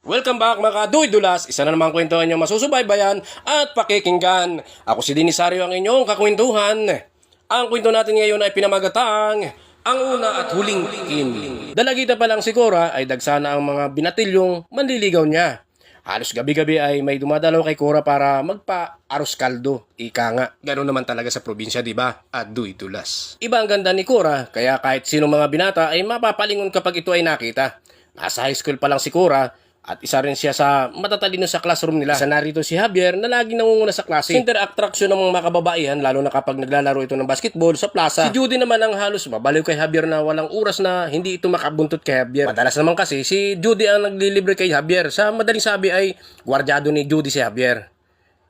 Welcome back mga kaduy-dulas, isa na namang kwentuhan nyo masusubaybayan at pakikinggan. Ako si Dinisario ang inyong kakwentuhan. Ang kwento natin ngayon ay pinamagatang ang una at huling tikim. Dalagita pa lang si Cora ay dagsana ang mga binatilyong manliligaw niya. Halos gabi-gabi ay may dumadalaw kay Cora para magpa-aros kaldo. Ika nga, gano'n naman talaga sa probinsya, di ba? At duy-dulas. Iba ang ganda ni Cora, kaya kahit sino mga binata ay mapapalingon kapag ito ay nakita. Nasa high school pa lang si Cora, at isa rin siya sa matatalino sa classroom nila. Isa narito si Javier na laging nangunguna sa klase. Center attraction ng mga makababaihan, lalo na kapag naglalaro ito ng basketball sa plaza. Si Judy naman ang halos mabaliw kay Javier na walang oras na hindi ito makabuntot kay Javier. Madalas naman kasi si Judy ang naglilibre kay Javier. Sa madaling sabi ay gwardyado ni Judy si Javier.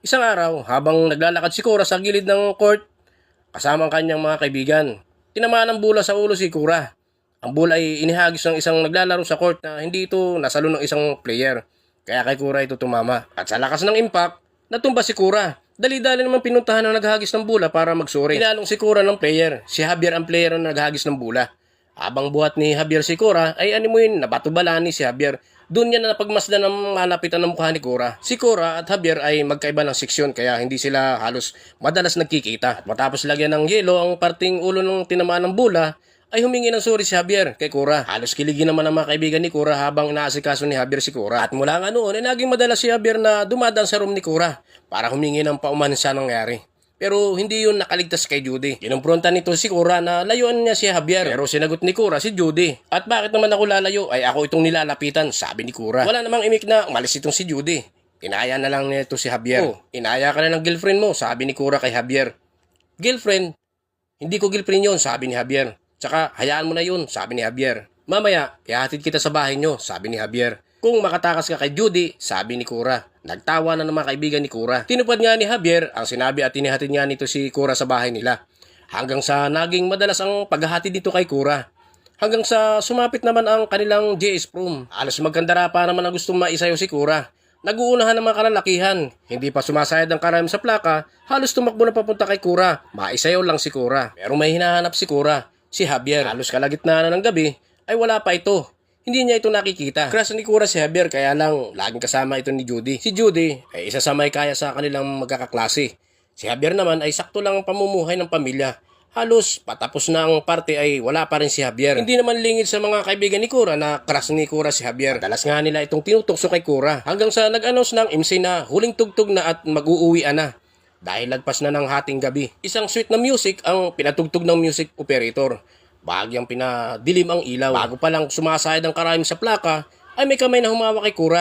Isang araw, habang naglalakad si Cora sa gilid ng court, kasama ang kanyang mga kaibigan, tinamaan ng bola sa ulo si Cora. Ang bola ay inihagis ng isang naglalaro sa court na hindi ito nasalo ng isang player. Kaya kay Cora ito tumama. At sa lakas ng impact, natumba si Cora. Dali-dali naman pinuntahan ng naghagis ng bola para magsuri. Tinalong si Cora ng player. Si Javier ang player na naghagis ng bola. Habang buhat ni Javier si Cora ay animuin nabatubala ni si Javier. Doon niya na napagmasdan ng malapitan ng mukha ni Cora. Si Cora at Javier ay magkaiba ng seksyon kaya hindi sila halos madalas nagkikita. At matapos lagyan ng yelo ang parting ulo ng tinamaan ng bola, ay humingi ng sorry si Javier kay Cora. Halos kiligin naman ang mga kaibigan ni Cora habang inaasikaso ni Javier si Cora. At mula nga noon ay naging madalas si Javier na dumadaan sa room ni Cora para humingi ng paumanhin sa nangyari. Pero hindi yun nakaligtas kay Judy. Kinumpronta nito si Cora na layuan niya si Javier. Pero sinagot ni Cora si Judy. At bakit naman ako lalayo? Ay ako itong nilalapitan, sabi ni Cora. Wala namang imik na umalis itong si Judy. Inaya na lang nito si Javier. Oh, inaya ka na ng girlfriend mo, sabi ni Cora kay Javier. Girlfriend? Hindi ko girlfriend yun, sabi ni Javier. Tsaka, hayaan mo na yun, sabi ni Javier. Mamaya, ihatid kita sa bahay nyo, sabi ni Javier. Kung makatakas ka kay Judy, sabi ni Cora. Nagtawa na ng mga kaibigan ni Cora. Tinupad nga ni Javier ang sinabi at inihatid nga nito si Cora sa bahay nila. Hanggang sa naging madalas ang paghahatid dito kay Cora. Hanggang sa sumapit naman ang kanilang JS prom. Alos magkandara pa naman ang gustong maisayaw si Cora. Nag-uunahan ng mga kalalakihan. Hindi pa sumasayad ang karayom sa plaka, halos tumakbo na papunta kay Cora. Maisayaw lang si Cora. Pero may hinahanap si Cora. Si Javier, halos kalagitnaan na ng gabi, ay wala pa ito. Hindi niya ito nakikita. Crush ni Cora si Javier kaya lang laging kasama ito ni Judy. Si Judy ay isa sa may kaya sa kanilang magkakaklase. Si Javier naman ay sakto lang ang pamumuhay ng pamilya. Halos patapos na ang parte ay wala pa rin si Javier. Hindi naman lingid sa mga kaibigan ni Cora na crush ni Cora si Javier. Madalas nga nila itong tinutukso kay Cora. Hanggang sa nag-announce ng MC na huling tugtog na at mag-uuwian na. Dahil lagpas na ng hating gabi. Isang sweet na music ang pinatugtog ng music operator. Bahagyang pinadilim ang ilaw. Bago pa lang sumasayad ang karayom sa plaka, ay may kamay na humawak kay Cora.